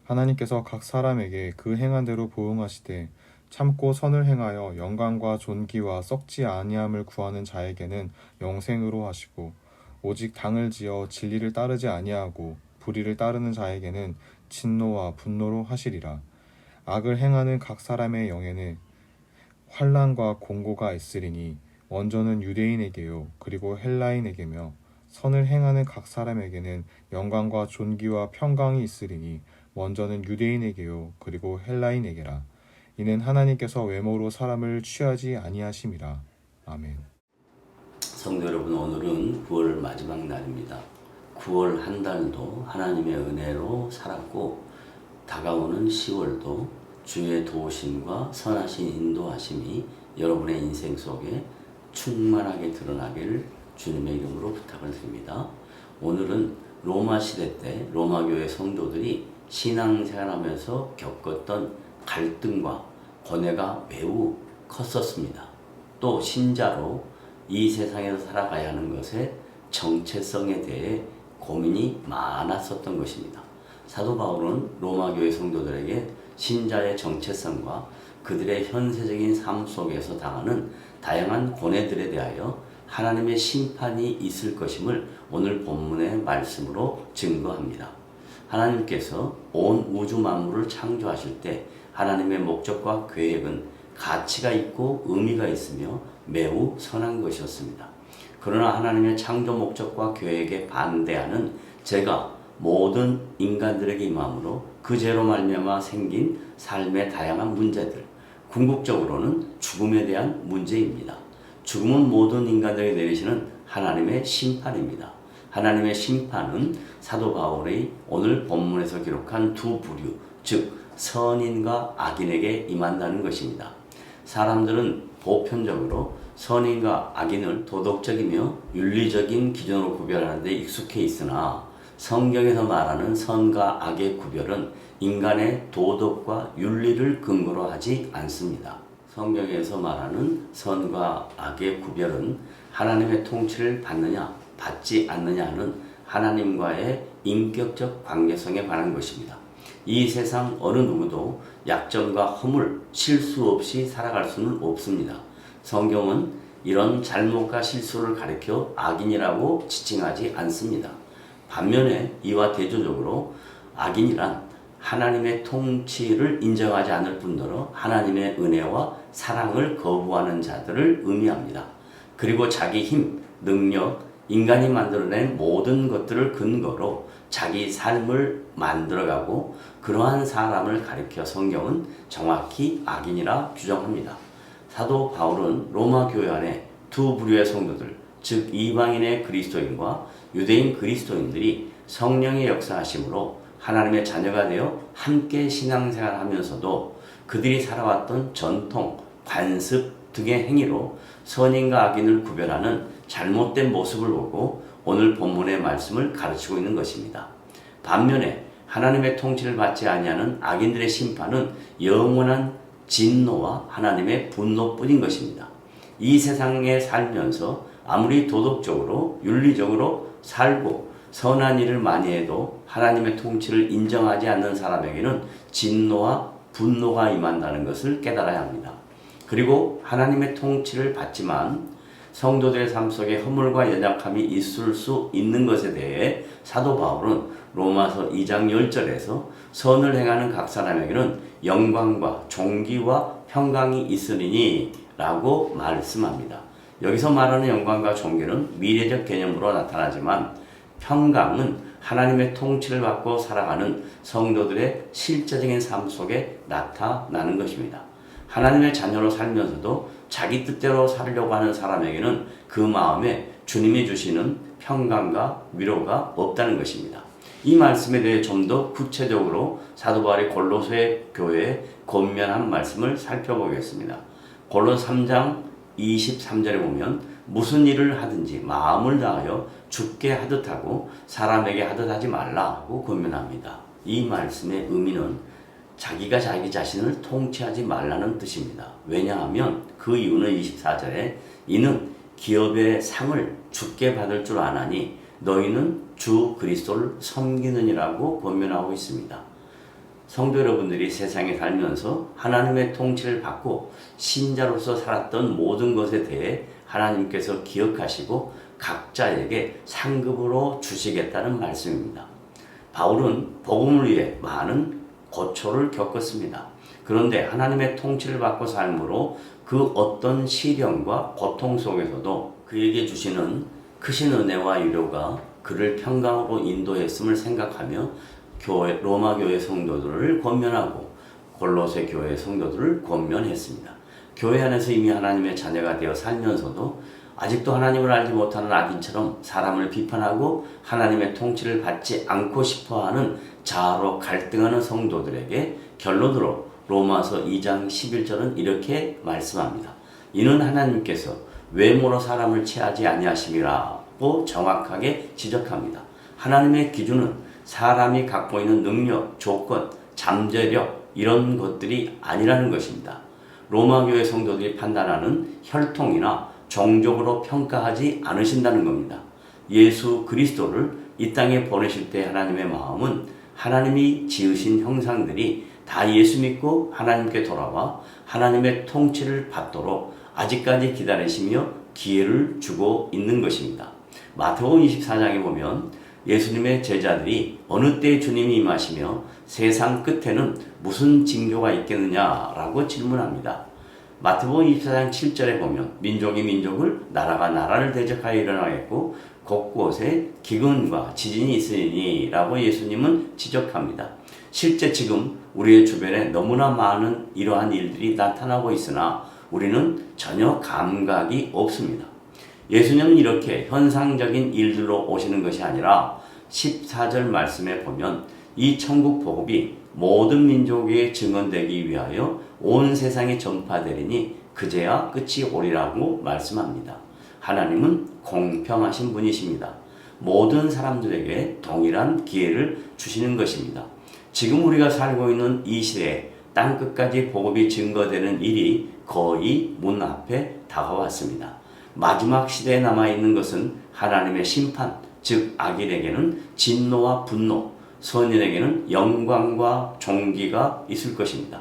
하나님께서 각 사람에게 그 행한 대로 보응하시되 참고 선을 행하여 영광과 존귀와 썩지 아니함을 구하는 자에게는 영생으로 하시고 오직 당을 지어 진리를 따르지 아니하고 불의를 따르는 자에게는 진노와 분노로 하시리라. 악을 행하는 각 사람의 영에는 환난과 공고가 있으리니 먼저는 유대인에게요 그리고 헬라인에게며 선을 행하는 각 사람에게는 영광과 존귀와 평강이 있으리니 먼저는 유대인에게요 그리고 헬라인에게라. 이는 하나님께서 외모로 사람을 취하지 아니하심이라. 아멘. 성도 여러분, 오늘은 9월 마지막 날입니다. 9월 한 달도 하나님의 은혜로 살았고 다가오는 10월도 주의 도우심과 선하신 인도하심이 여러분의 인생 속에 충만하게 드러나기를 주님의 이름으로 부탁을 드립니다. 오늘은 로마 시대 때 로마 교회 성도들이 신앙생활하면서 겪었던 갈등과 고뇌가 매우 컸었습니다. 또 신자로 이 세상에서 살아가야 하는 것의 정체성에 대해 고민이 많았었던 것입니다. 사도 바울은 로마 교회 성도들에게 신자의 정체성과 그들의 현세적인 삶 속에서 당하는 다양한 고뇌들에 대하여 하나님의 심판이 있을 것임을 오늘 본문의 말씀으로 증거합니다. 하나님께서 온 우주 만물을 창조하실 때 하나님의 목적과 계획은 가치가 있고 의미가 있으며 매우 선한 것이었습니다. 그러나 하나님의 창조 목적과 계획에 반대하는 죄가 모든 인간들에게 임함으로 그 죄로 말미암아 생긴 삶의 다양한 문제들, 궁극적으로는 죽음에 대한 문제입니다. 죽음은 모든 인간들에게 내리시는 하나님의 심판입니다. 하나님의 심판은 사도 바울이 오늘 본문에서 기록한 두 부류, 즉 선인과 악인에게 임한다는 것입니다. 사람들은 보편적으로 선인과 악인을 도덕적이며 윤리적인 기준으로 구별하는 데 익숙해 있으나 성경에서 말하는 선과 악의 구별은 인간의 도덕과 윤리를 근거로 하지 않습니다. 성경에서 말하는 선과 악의 구별은 하나님의 통치를 받느냐 받지 않느냐 하는 하나님과의 인격적 관계성에 관한 것입니다. 이 세상 어느 누구도 약점과 허물, 실수 없이 살아갈 수는 없습니다. 성경은 이런 잘못과 실수를 가리켜 악인이라고 지칭하지 않습니다. 반면에 이와 대조적으로 악인이란 하나님의 통치를 인정하지 않을 뿐더러 하나님의 은혜와 사랑을 거부하는 자들을 의미합니다. 그리고 자기 힘, 능력, 인간이 만들어낸 모든 것들을 근거로 자기 삶을 만들어가고 그러한 사람을 가리켜 성경은 정확히 악인이라 규정합니다. 사도 바울은 로마 교회 안에 두 부류의 성도들, 즉 이방인의 그리스도인과 유대인 그리스도인들이 성령의 역사하심으로 하나님의 자녀가 되어 함께 신앙생활하면서도 그들이 살아왔던 전통, 관습 등의 행위로 선인과 악인을 구별하는 잘못된 모습을 보고 오늘 본문의 말씀을 가르치고 있는 것입니다. 반면에 하나님의 통치를 받지 아니하는 악인들의 심판은 영원한 진노와 하나님의 분노뿐인 것입니다. 이 세상에 살면서 아무리 도덕적으로 윤리적으로 살고 선한 일을 많이 해도 하나님의 통치를 인정하지 않는 사람에게는 진노와 분노가 임한다는 것을 깨달아야 합니다. 그리고 하나님의 통치를 받지만 성도들의 삶 속에 허물과 연약함이 있을 수 있는 것에 대해 사도 바울은 로마서 2장 10절에서 선을 행하는 각 사람에게는 영광과 존귀와 평강이 있으리니 라고 말씀합니다. 여기서 말하는 영광과 존귀는 미래적 개념으로 나타나지만 평강은 하나님의 통치를 받고 살아가는 성도들의 실제적인 삶 속에 나타나는 것입니다. 하나님의 자녀로 살면서도 자기 뜻대로 살려고 하는 사람에게는 그 마음에 주님이 주시는 평강과 위로가 없다는 것입니다. 이 말씀에 대해 좀 더 구체적으로 사도 바울이 골로새 교회에 권면한 말씀을 살펴보겠습니다. 골로새 3장 23절에 보면 무슨 일을 하든지 마음을 다하여 주께 하듯 하고 사람에게 하듯 하지 말라고 권면합니다. 이 말씀의 의미는 자기가 자기 자신을 통치하지 말라는 뜻입니다. 왜냐하면 그 이유는 24절에 이는 기업의 상을 주께 받을 줄 아나니 너희는 주 그리스도를 섬기느니라고 권면하고 있습니다. 성도 여러분들이 세상에 살면서 하나님의 통치를 받고 신자로서 살았던 모든 것에 대해 하나님께서 기억하시고 각자에게 상급으로 주시겠다는 말씀입니다. 바울은 복음을 위해 많은 고초를 겪었습니다. 그런데 하나님의 통치를 받고 삶으로 그 어떤 시련과 고통 속에서도 그에게 주시는 크신 은혜와 위로가 그를 평강으로 인도했음을 생각하며 로마 교회 성도들을 권면하고 골로새 교회 성도들을 권면했습니다. 교회 안에서 이미 하나님의 자녀가 되어 살면서도 아직도 하나님을 알지 못하는 악인처럼 사람을 비판하고 하나님의 통치를 받지 않고 싶어하는 자아로 갈등하는 성도들에게 결론으로 로마서 2장 11절은 이렇게 말씀합니다. 이는 하나님께서 외모로 사람을 취하지 아니하심이라고 정확하게 지적합니다. 하나님의 기준은 사람이 갖고 있는 능력, 조건, 잠재력 이런 것들이 아니라는 것입니다. 로마 교회 성도들이 판단하는 혈통이나 종족으로 평가하지 않으신다는 겁니다. 예수 그리스도를 이 땅에 보내실 때 하나님의 마음은 하나님이 지으신 형상들이 다 예수 믿고 하나님께 돌아와 하나님의 통치를 받도록 아직까지 기다리시며 기회를 주고 있는 것입니다. 마태복음 24장에 보면 예수님의 제자들이 어느 때 주님이 임하시며 세상 끝에는 무슨 징조가 있겠느냐라고 질문합니다. 마태복음 24장 7절에 보면 민족이 민족을 나라가 나라를 대적하여 일어나겠고 곳곳에 기근과 지진이 있으리니 라고 예수님은 지적합니다. 실제 지금 우리의 주변에 너무나 많은 이러한 일들이 나타나고 있으나 우리는 전혀 감각이 없습니다. 예수님은 이렇게 현상적인 일들로 오시는 것이 아니라 14절 말씀에 보면 이 천국 복음이 모든 민족에 증언되기 위하여 온 세상에 전파되리니 그제야 끝이 오리라고 말씀합니다. 하나님은 공평하신 분이십니다. 모든 사람들에게 동일한 기회를 주시는 것입니다. 지금 우리가 살고 있는 이 시대에 땅끝까지 복음이 증거되는 일이 거의 문 앞에 다가왔습니다. 마지막 시대에 남아있는 것은 하나님의 심판, 즉 악인에게는 진노와 분노, 선인에게는 영광과 존귀가 있을 것입니다.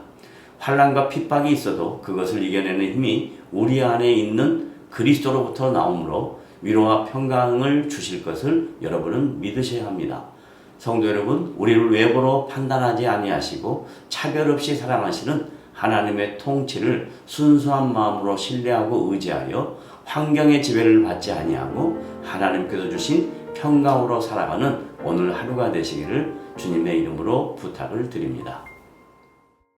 환난과 핍박이 있어도 그것을 이겨내는 힘이 우리 안에 있는 그리스도로부터 나오므로 위로와 평강을 주실 것을 여러분은 믿으셔야 합니다. 성도 여러분, 우리를 외모로 판단하지 아니하시고 차별 없이 사랑하시는 하나님의 통치를 순수한 마음으로 신뢰하고 의지하여 환경의 지배를 받지 아니하고 하나님께서 주신 평강으로 살아가는 오늘 하루가 되시기를 주님의 이름으로 부탁을 드립니다.